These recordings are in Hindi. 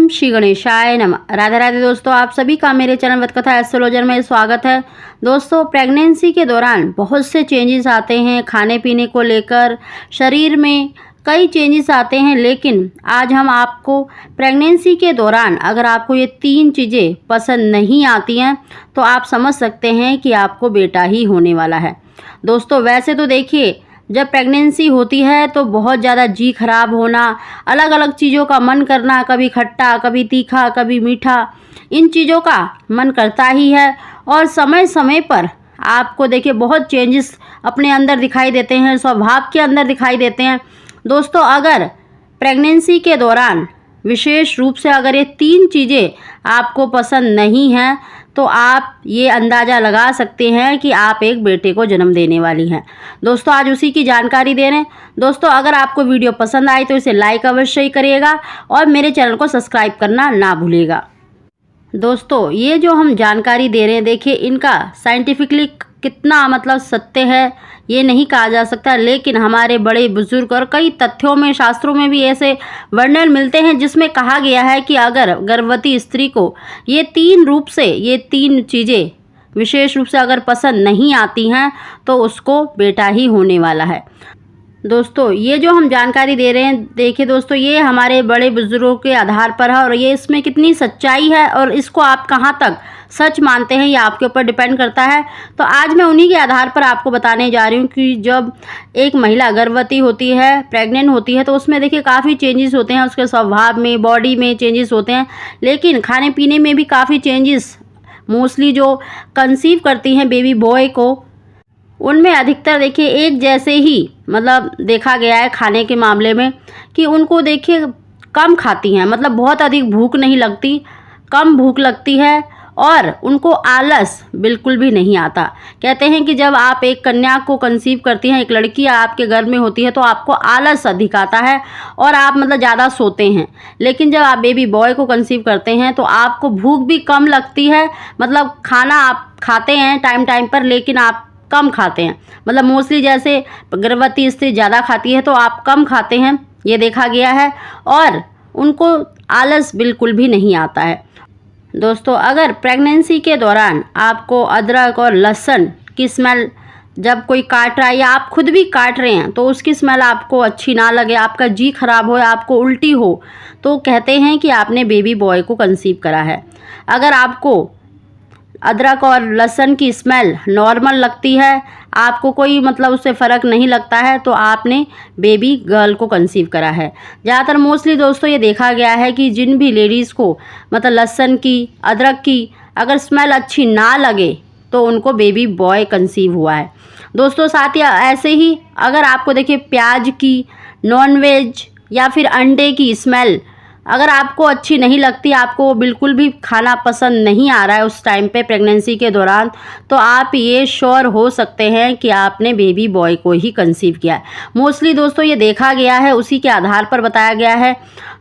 ओम श्री गणेशाय नमः। राधे राधे दोस्तों, आप सभी का मेरे चैनल वतकथा एस्ट्रोलॉजर में स्वागत है। दोस्तों, प्रेगनेंसी के दौरान बहुत से चेंजेस आते हैं खाने पीने को लेकर, शरीर में कई चेंजेस आते हैं। लेकिन आज हम आपको प्रेगनेंसी के दौरान अगर आपको ये 3 चीज़ें पसंद नहीं आती हैं तो आप समझ सकते हैं कि आपको बेटा ही होने वाला है। दोस्तों, वैसे तो देखिए, जब प्रेगनेंसी होती है तो बहुत ज़्यादा जी खराब होना, अलग अलग चीज़ों का मन करना, कभी खट्टा, कभी तीखा, कभी मीठा, इन चीज़ों का मन करता ही है। और समय समय पर आपको देखिए बहुत चेंजेस अपने अंदर दिखाई देते हैं, स्वभाव के अंदर दिखाई देते हैं। दोस्तों, अगर प्रेगनेंसी के दौरान विशेष रूप से अगर ये 3 चीज़ें आपको पसंद नहीं हैं तो आप ये अंदाज़ा लगा सकते हैं कि आप एक बेटे को जन्म देने वाली हैं। दोस्तों, आज उसी की जानकारी दे रहे हैं। दोस्तों, अगर आपको वीडियो पसंद आए तो इसे लाइक अवश्य ही करिएगा और मेरे चैनल को सब्सक्राइब करना ना भूलिएगा। दोस्तों, ये जो हम जानकारी दे रहे हैं, देखिए इनका साइंटिफिकली कितना मतलब सत्य है ये नहीं कहा जा सकता, लेकिन हमारे बड़े बुजुर्ग और कई तथ्यों में, शास्त्रों में भी ऐसे वर्णन मिलते हैं जिसमें कहा गया है कि अगर गर्भवती स्त्री को ये 3 चीज़ें विशेष रूप से अगर पसंद नहीं आती हैं तो उसको बेटा ही होने वाला है। दोस्तों, ये जो हम जानकारी दे रहे हैं, देखिए दोस्तों, ये हमारे बड़े बुजुर्गों के आधार पर है और ये इसमें कितनी सच्चाई है और इसको आप कहाँ तक सच मानते हैं ये आपके ऊपर डिपेंड करता है। तो आज मैं उन्हीं के आधार पर आपको बताने जा रही हूँ कि जब एक महिला गर्भवती होती है, प्रेग्नेंट होती है, तो उसमें देखिए काफ़ी चेंजेस होते हैं, उसके स्वभाव में, बॉडी में चेंजेस होते हैं, लेकिन खाने पीने में भी काफ़ी चेंजेस। मोस्टली जो कंसीव करती हैं बेबी बॉय को, उनमें अधिकतर देखिए एक जैसे ही मतलब देखा गया है खाने के मामले में कि उनको देखिए कम खाती हैं, मतलब बहुत अधिक भूख नहीं लगती, कम भूख लगती है और उनको आलस बिल्कुल भी नहीं आता। कहते हैं कि जब आप एक कन्या को कंसीव करती हैं, एक लड़की आपके गर्भ में होती है, तो आपको आलस अधिक आता है और आप मतलब ज़्यादा सोते हैं। लेकिन जब आप बेबी बॉय को कंसीव करते हैं तो आपको भूख भी कम लगती है, मतलब खाना आप खाते हैं टाइम टाइम पर, लेकिन आप कम खाते हैं। मतलब मोस्टली जैसे गर्भवती स्त्री ज़्यादा खाती है तो आप कम खाते हैं, ये देखा गया है, और उनको आलस बिल्कुल भी नहीं आता है। दोस्तों, अगर प्रेगनेंसी के दौरान आपको अदरक और लहसुन की स्मेल जब कोई काट रहा है या आप खुद भी काट रहे हैं तो उसकी स्मेल आपको अच्छी ना लगे, आपका जी खराब हो, आपको उल्टी हो, तो कहते हैं कि आपने बेबी बॉय को कंसीव करा है। अगर आपको अदरक और लहसुन की स्मेल नॉर्मल लगती है, आपको कोई मतलब उससे फ़र्क नहीं लगता है, तो आपने बेबी गर्ल को कंसीव करा है। ज़्यादातर मोस्टली दोस्तों ये देखा गया है कि जिन भी लेडीज़ को मतलब लहसुन की, अदरक की अगर स्मेल अच्छी ना लगे तो उनको बेबी बॉय कंसीव हुआ है। दोस्तों, साथ ही ऐसे ही अगर आपको देखिए प्याज की, नॉनवेज या फिर अंडे की स्मेल अगर आपको अच्छी नहीं लगती, आपको बिल्कुल भी खाना पसंद नहीं आ रहा है उस टाइम पे प्रेगनेंसी के दौरान, तो आप ये श्योर हो सकते हैं कि आपने बेबी बॉय को ही कंसीव किया है। मोस्टली दोस्तों ये देखा गया है, उसी के आधार पर बताया गया है।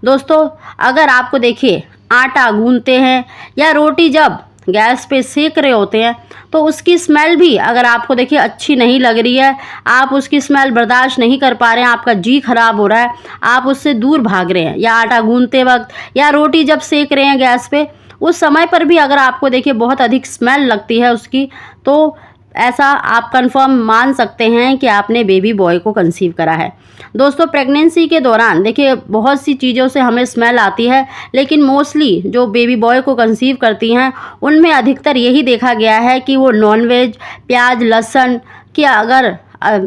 दोस्तों, अगर आपको देखिए आटा गूंथते हैं या रोटी जब गैस पे सेक रहे होते हैं तो उसकी स्मेल भी अगर आपको देखिए अच्छी नहीं लग रही है, आप उसकी स्मेल बर्दाश्त नहीं कर पा रहे हैं, आपका जी खराब हो रहा है, आप उससे दूर भाग रहे हैं, या आटा गूंथते वक्त या रोटी जब सेक रहे हैं गैस पे, उस समय पर भी अगर आपको देखिए बहुत अधिक स्मेल लगती है उसकी, तो ऐसा आप कंफर्म मान सकते हैं कि आपने बेबी बॉय को कंसीव करा है। दोस्तों, प्रेगनेंसी के दौरान देखिए बहुत सी चीज़ों से हमें स्मेल आती है, लेकिन मोस्टली जो बेबी बॉय को कंसीव करती हैं उनमें अधिकतर यही देखा गया है कि वो नॉनवेज, प्याज, लहसुन की अगर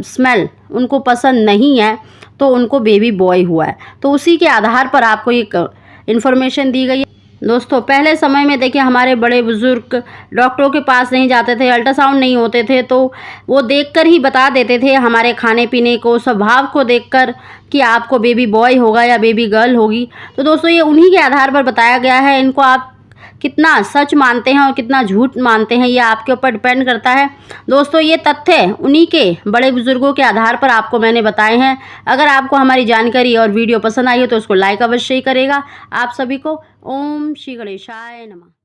स्मेल उनको पसंद नहीं है तो उनको बेबी बॉय हुआ है। तो उसी के आधार पर आपको एक इन्फॉर्मेशन दी गई है। दोस्तों, पहले समय में देखिए हमारे बड़े बुजुर्ग डॉक्टरों के पास नहीं जाते थे, अल्ट्रासाउंड नहीं होते थे, तो वो देखकर ही बता देते थे हमारे खाने पीने को, स्वभाव को देखकर कि आपको बेबी बॉय होगा या बेबी गर्ल होगी। तो दोस्तों, ये उन्हीं के आधार पर बताया गया है। इनको आप कितना सच मानते हैं और कितना झूठ मानते हैं ये आपके ऊपर डिपेंड करता है। दोस्तों, ये तथ्य उन्हीं के बड़े बुजुर्गों के आधार पर आपको मैंने बताए हैं। अगर आपको हमारी जानकारी और वीडियो पसंद आई हो तो उसको लाइक अवश्य ही करेगा। आप सभी को ओम श्री गणेशाय नमः।